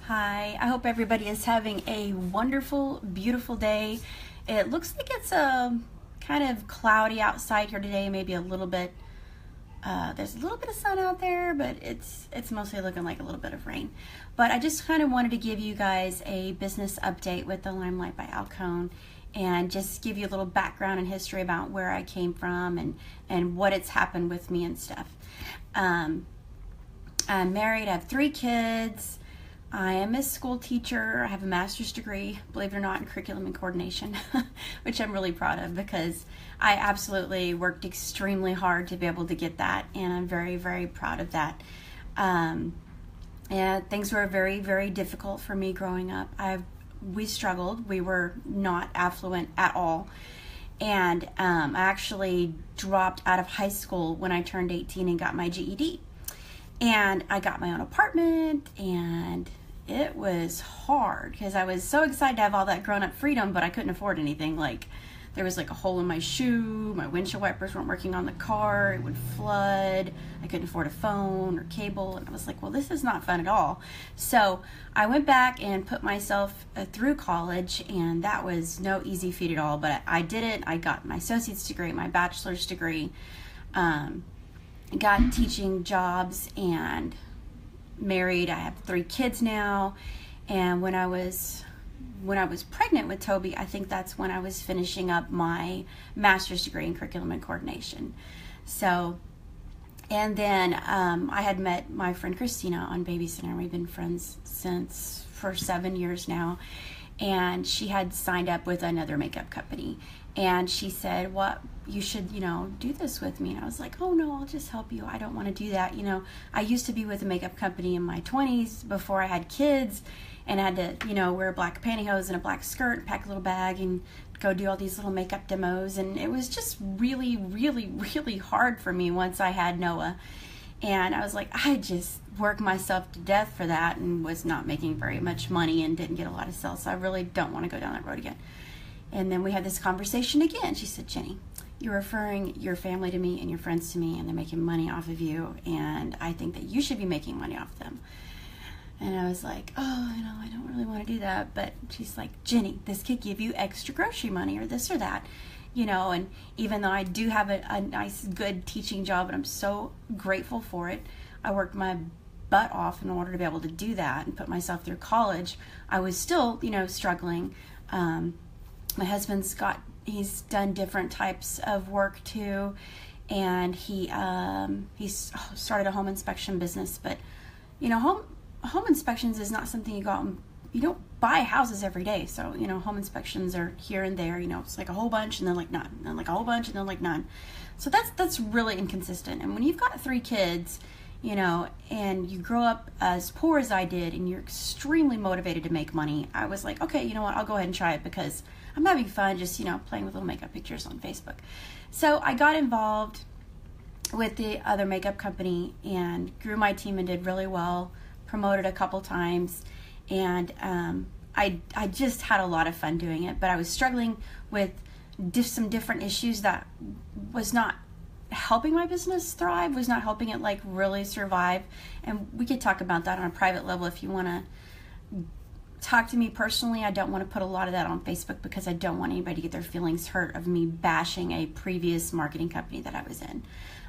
Hi, I hope everybody is having a wonderful, beautiful day. It looks like it's kind of cloudy outside here today, maybe a little bit. There's a little bit of sun out there, but it's mostly looking like a little bit of rain. But I just kind of wanted to give you guys a business update with the LimeLight by Alcone and just give you a little background and history about where I came from and what it's happened with me and stuff. I'm married, I have 3 kids. I am a school teacher. I have a master's degree, believe it or not, in curriculum and coordination, which I'm really proud of because I absolutely worked extremely hard to be able to get that, and I'm very, very proud of that. And things were very, very difficult for me growing up. We struggled. We were not affluent at all. And I actually dropped out of high school when I turned 18 and got my GED. And I got my own apartment, and it was hard because I was so excited to have all that grown-up freedom, but I couldn't afford anything. Like, there was like a hole in my shoe, my windshield wipers weren't working on the car, it would flood, I couldn't afford a phone or cable, and I was like, well, this is not fun at all. So I went back and put myself through college, and that was no easy feat at all, but I did it. I got my associate's degree, my bachelor's degree, got teaching jobs, and married. I have 3 kids now, and when I was pregnant with Toby, I think that's when I was finishing up my master's degree in curriculum and coordination. So, and then I had met my friend Christina on Baby Center. We've been friends for 7 years now, and she had signed up with another makeup company, and she said, "What, you should, do this with me." And I was like, "Oh no, I'll just help you. I don't want to do that." I used to be with a makeup company in my 20s before I had kids, and I had to, wear black pantyhose and a black skirt, pack a little bag, and go do all these little makeup demos. And it was just really, really, really hard for me once I had Noah. And I was like, I just worked myself to death for that and was not making very much money and didn't get a lot of sales. So I really don't want to go down that road again. And then we had this conversation again. She said, "Jenny, you're referring your family to me and your friends to me, and they're making money off of you, and I think that you should be making money off them." And I was like, "Oh, I don't really want to do that." But she's like, "Jenny, this could give you extra grocery money or this or that." And even though I do have a nice, good teaching job, and I'm so grateful for it, I worked my butt off in order to be able to do that and put myself through college. I was still, struggling. My husband's he's done different types of work too, and he's started a home inspection business. But home inspections is not something you go out and you don't buy houses every day. So home inspections are here and there. It's like a whole bunch and then like none, and then like a whole bunch and then like none. So that's really inconsistent. And when you've got 3 kids, and you grow up as poor as I did, and you're extremely motivated to make money, I was like, okay, you know what, I'll go ahead and try it because I'm having fun just, playing with little makeup pictures on Facebook. So I got involved with the other makeup company and grew my team and did really well, promoted a couple times, and I just had a lot of fun doing it, but I was struggling with some different issues that was not helping my business thrive, was not helping it like really survive. And we could talk about that on a private level if you want to talk to me personally. I don't want to put a lot of that on Facebook because I don't want anybody to get their feelings hurt of me bashing a previous marketing company that I was in.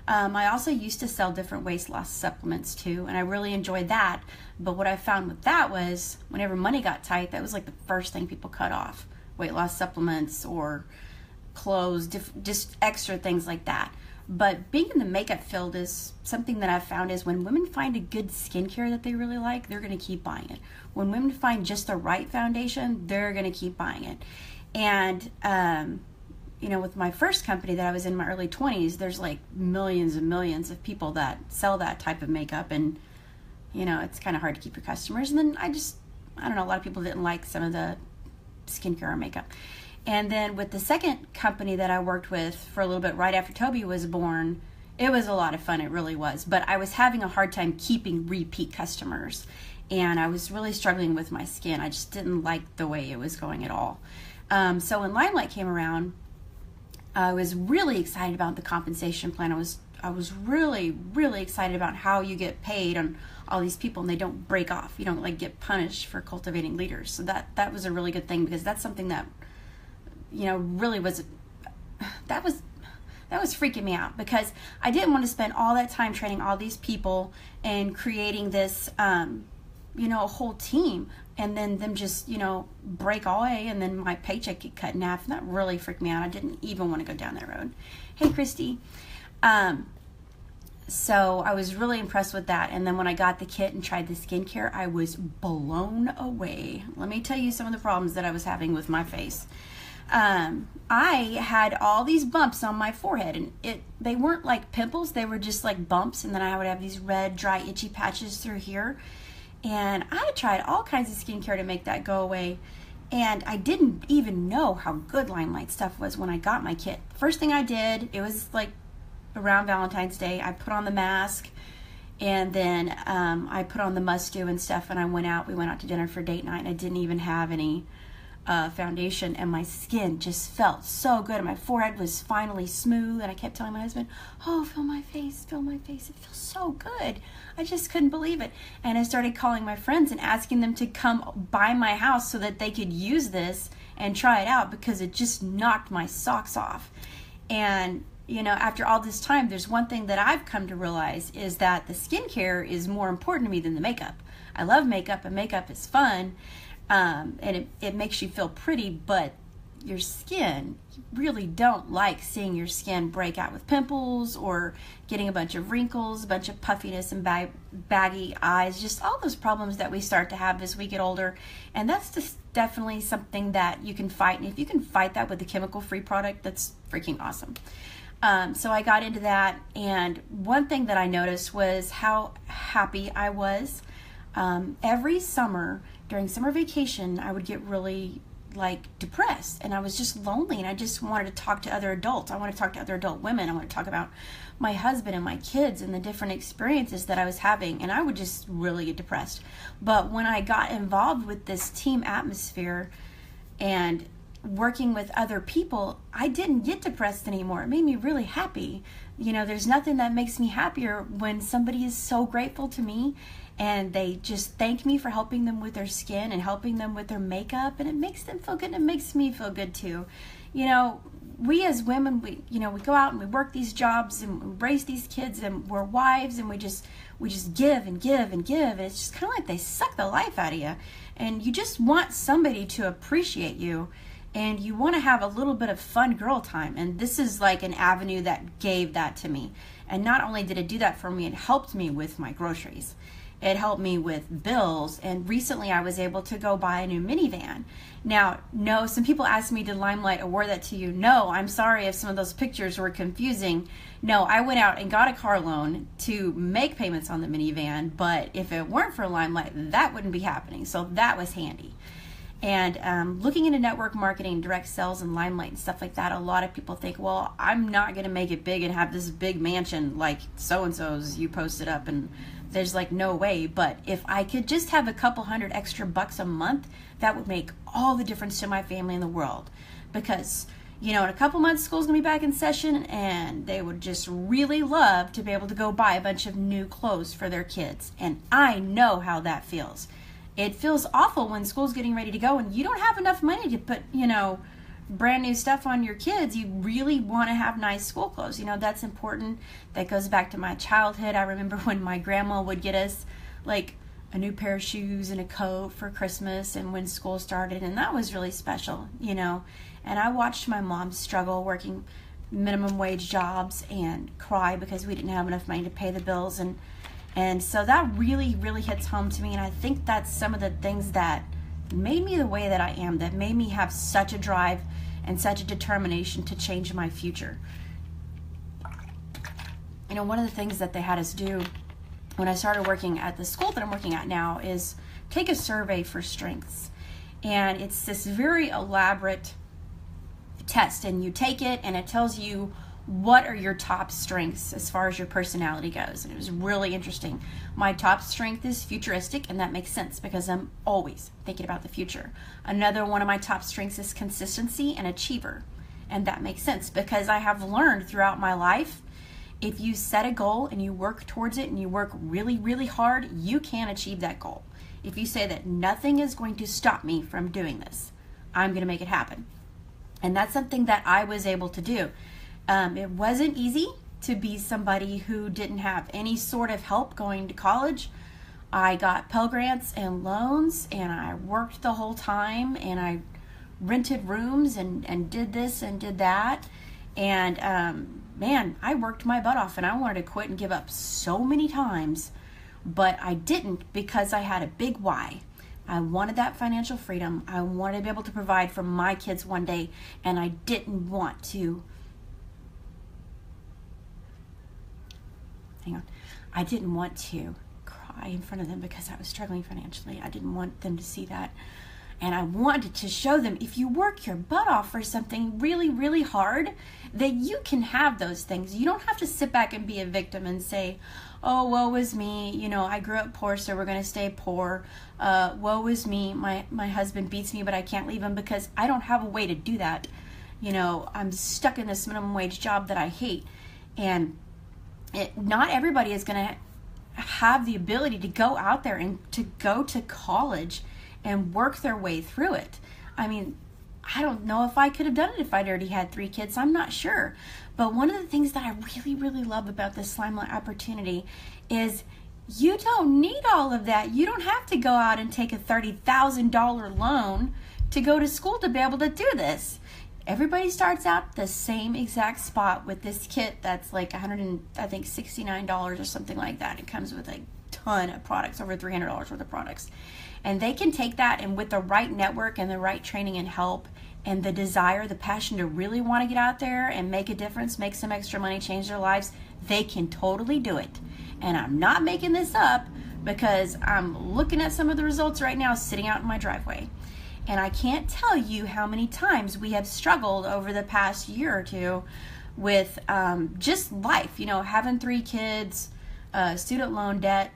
I also used to sell different weight loss supplements too, and I really enjoyed that. But what I found with that was whenever money got tight, that was like the first thing people cut off: weight loss supplements or clothes, just extra things like that. But being in the makeup field is something that I've found is when women find a good skincare that they really like, they're going to keep buying it. When women find just the right foundation, they're going to keep buying it. And, with my first company that I was in my early 20s, there's like millions and millions of people that sell that type of makeup. And, it's kind of hard to keep your customers. And then I don't know, a lot of people didn't like some of the skincare or makeup. And then with the second company that I worked with for a little bit right after Toby was born, it was a lot of fun. It really was. But I was having a hard time keeping repeat customers. And I was really struggling with my skin. I just didn't like the way it was going at all. So when LimeLight came around, I was really excited about the compensation plan. I was really, really excited about how you get paid on all these people and they don't break off. You don't like get punished for cultivating leaders. So that was a really good thing, because that's something that, you know, really was, that was freaking me out, because I didn't want to spend all that time training all these people and creating this, you know, a whole team, and then them just, you know, break away and then my paycheck get cut in half. And that really freaked me out. I didn't even want to go down that road. Hey, Christy. So I was really impressed with that. And then when I got the kit and tried the skincare, I was blown away. Let me tell you some of the problems that I was having with my face. I had all these bumps on my forehead, and they weren't like pimples, they were just like bumps, and then I would have these red, dry, itchy patches through here. And I tried all kinds of skincare to make that go away, and I didn't even know how good LimeLight stuff was when I got my kit. First thing I did, it was like around Valentine's Day, I put on the mask, and then I put on the must-do and stuff, and we went out to dinner for date night, and I didn't even have any foundation, and my skin just felt so good, and my forehead was finally smooth, and I kept telling my husband, oh, feel my face, it feels so good. I just couldn't believe it. And I started calling my friends and asking them to come by my house so that they could use this and try it out, because it just knocked my socks off. And you know, after all this time, there's one thing that I've come to realize, is that the skincare is more important to me than the makeup. I love makeup, and makeup is fun, and it makes you feel pretty, but your skin, you really don't like seeing your skin break out with pimples or getting a bunch of wrinkles, a bunch of puffiness and baggy eyes, just all those problems that we start to have as we get older. And that's just definitely something that you can fight. And if you can fight that with a chemical-free product, that's freaking awesome. So I got into that, and one thing that I noticed was how happy I was. Every summer, during summer vacation, I would get really like depressed, and I was just lonely, and I just wanted to talk to other adults. I want to talk to other adult women. I want to talk about my husband and my kids and the different experiences that I was having, and I would just really get depressed. But when I got involved with this team atmosphere and working with other people, I didn't get depressed anymore. It made me really happy. You know, there's nothing that makes me happier when somebody is so grateful to me and they just thank me for helping them with their skin and helping them with their makeup, and it makes them feel good, and it makes me feel good too. You know, we as women, we go out and we work these jobs and we raise these kids, and we're wives, and we just give and give and give, and it's just kind of like they suck the life out of you, and you just want somebody to appreciate you, and you want to have a little bit of fun girl time. And this is like an avenue that gave that to me. And not only did it do that for me, it helped me with my groceries. It helped me with bills, and recently I was able to go buy a new minivan. Now, no, some people asked me, did LimeLight award that to you? No, I'm sorry if some of those pictures were confusing. No, I went out and got a car loan to make payments on the minivan, but if it weren't for LimeLight, that wouldn't be happening, so that was handy. And looking into network marketing, direct sales, and LimeLight and stuff like that, a lot of people think, well, I'm not going to make it big and have this big mansion like so-and-so's you posted up, and there's like no way. But if I could just have a couple $100 extra a month, that would make all the difference to my family in the world. Because, you know, in a couple months, school's going to be back in session, and they would just really love to be able to go buy a bunch of new clothes for their kids. And I know how that feels. It feels awful when school's getting ready to go and you don't have enough money to put, you know, brand new stuff on your kids. You really want to have nice school clothes. You know, that's important. That goes back to my childhood. I remember when my grandma would get us like a new pair of shoes and a coat for Christmas and when school started, and that was really special, you know. And I watched my mom struggle working minimum wage jobs and cry because we didn't have enough money to pay the bills, and so that really, really hits home to me. And I think that's some of the things that made me the way that I am, that made me have such a drive and such a determination to change my future. You know, one of the things that they had us do when I started working at the school that I'm working at now is take a survey for strengths. And it's this very elaborate test, and you take it and it tells you what are your top strengths as far as your personality goes. And it was really interesting. My top strength is futuristic, and that makes sense because I'm always thinking about the future. Another one of my top strengths is consistency and achiever, and that makes sense because I have learned throughout my life If you set a goal and you work towards it and you work really, really hard, you can achieve that goal. If you say that nothing is going to stop me from doing this, I'm going to make it happen. And that's something that I was able to do. It wasn't easy to be somebody who didn't have any sort of help going to college. I got Pell Grants and loans, and I worked the whole time, and I rented rooms and did this and did that. And man, I worked my butt off, and I wanted to quit and give up so many times, but I didn't, because I had a big why. I wanted that financial freedom. I wanted to be able to provide for my kids one day, and I didn't want to, I didn't want to cry in front of them because I was struggling financially. I didn't want them to see that. And I wanted to show them, if you work your butt off for something really, really hard, that you can have those things. You don't have to sit back and be a victim and say, oh, woe is me, you know, I grew up poor, so we're going to stay poor. Woe is me, my husband beats me, but I can't leave him because I don't have a way to do that. You know, I'm stuck in this minimum wage job that I hate. And not everybody is going to have the ability to go out there and to go to college and work their way through it. I mean, I don't know if I could have done it if I'd already had 3 kids. I'm not sure. But one of the things that I really, really love about this LimeLight opportunity is you don't need all of that. You don't have to go out and take a $30,000 loan to go to school to be able to do this. Everybody starts out the same exact spot with this kit that's like $169 or something like that. It comes with a ton of products, over $300 worth of products. And they can take that, and with the right network and the right training and help and the desire, the passion to really want to get out there and make a difference, make some extra money, change their lives, they can totally do it. And I'm not making this up, because I'm looking at some of the results right now sitting out in my driveway. And I can't tell you how many times we have struggled over the past year or two with just life, you know, having 3 kids, student loan debt.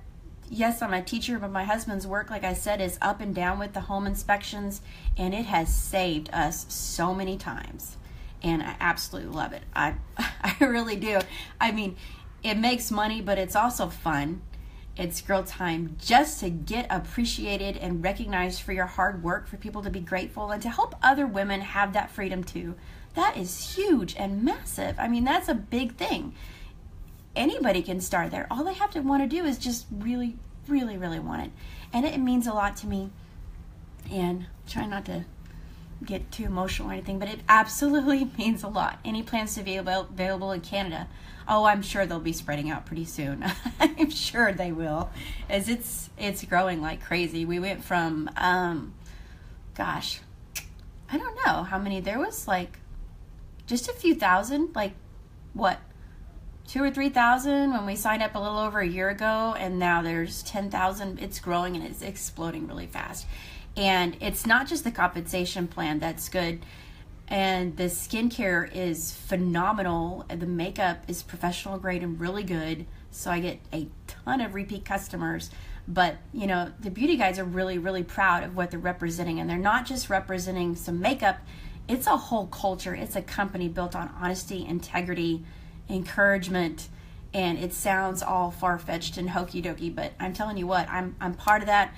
Yes, I'm a teacher, but my husband's work, like I said, is up and down with the home inspections, and it has saved us so many times. And I absolutely love it. I really do. I mean, it makes money, but it's also fun. It's girl time just to get appreciated and recognized for your hard work, for people to be grateful, and to help other women have that freedom too. That is huge and massive. I mean, that's a big thing. Anybody can start there. All they have to want to do is just really, really, really want it. And it means a lot to me. And try not to get too emotional or anything, but it absolutely means a lot. Any plans to be available in Canada? Oh, I'm sure they'll be spreading out pretty soon. I'm sure they will, as it's growing like crazy. We went from, gosh, I don't know how many. There was like just a few thousand, like what, 2,000 or 3,000 when we signed up a little over a year ago, and now there's 10,000. It's growing and it's exploding really fast. And it's not just the compensation plan that's good, and the skincare is phenomenal. The makeup is professional grade and really good, so I get a ton of repeat customers. But you know, the beauty guides are really, really proud of what they're representing, and they're not just representing some makeup. It's a whole culture. It's a company built on honesty, integrity, encouragement, and it sounds all far-fetched and hokey dokey, but I'm telling you what, I'm part of that.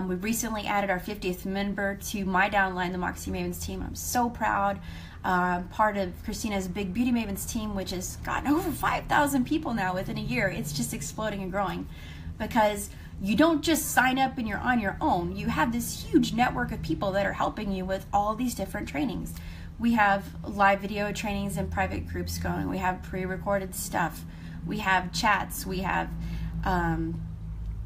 We recently added our 50th member to my downline, the Moxie Mavens team. I'm so proud. Part of Christina's Big Beauty Mavens team, which has gotten over 5,000 people now within a year. It's just exploding and growing, because you don't just sign up and you're on your own. You have this huge network of people that are helping you with all these different trainings. We have live video trainings and private groups going. We have pre-recorded stuff. We have chats. We have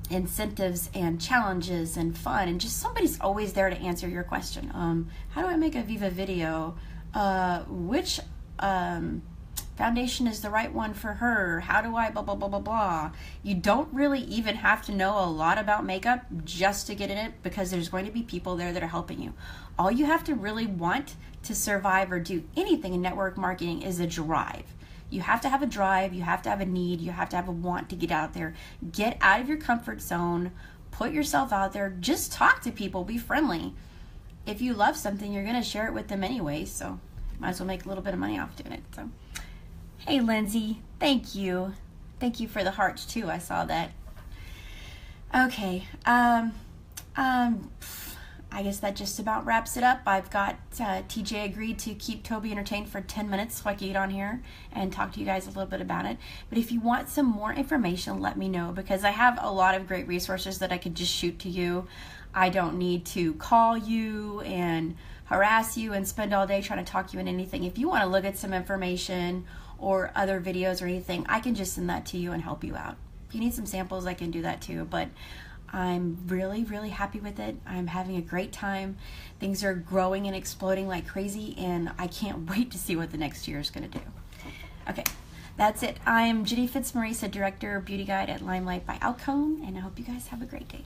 incentives and challenges and fun, and just somebody's always there to answer your question. How do I make a Viva video? Which foundation is the right one for her? How do I blah, blah, blah, blah, blah. You don't really even have to know a lot about makeup just to get in it, because there's going to be people there that are helping you. All you have to really want to survive or do anything in network marketing is a drive. You have to have a drive, you have to have a need, you have to have a want to get out there. Get out of your comfort zone, put yourself out there, just talk to people, be friendly. If you love something, you're gonna share it with them anyway, so might as well make a little bit of money off doing it. So Hey, Lindsay. Thank you. Thank you for the hearts, too. I saw that. Okay. I guess that just about wraps it up. I've got TJ agreed to keep Toby entertained for 10 minutes so I can get on here and talk to you guys a little bit about it. But if you want some more information, let me know, because I have a lot of great resources that I could just shoot to you. I don't need to call you and harass you and spend all day trying to talk you into anything. If you want to look at some information or other videos or anything, I can just send that to you and help you out. If you need some samples, I can do that too. But I'm really, really happy with it. I'm having a great time. Things are growing and exploding like crazy, and I can't wait to see what the next year is going to do. Okay, that's it. I'm Jenny Fitzmaurice, Director of Beauty Guide at LimeLight by Alcone, and I hope you guys have a great day.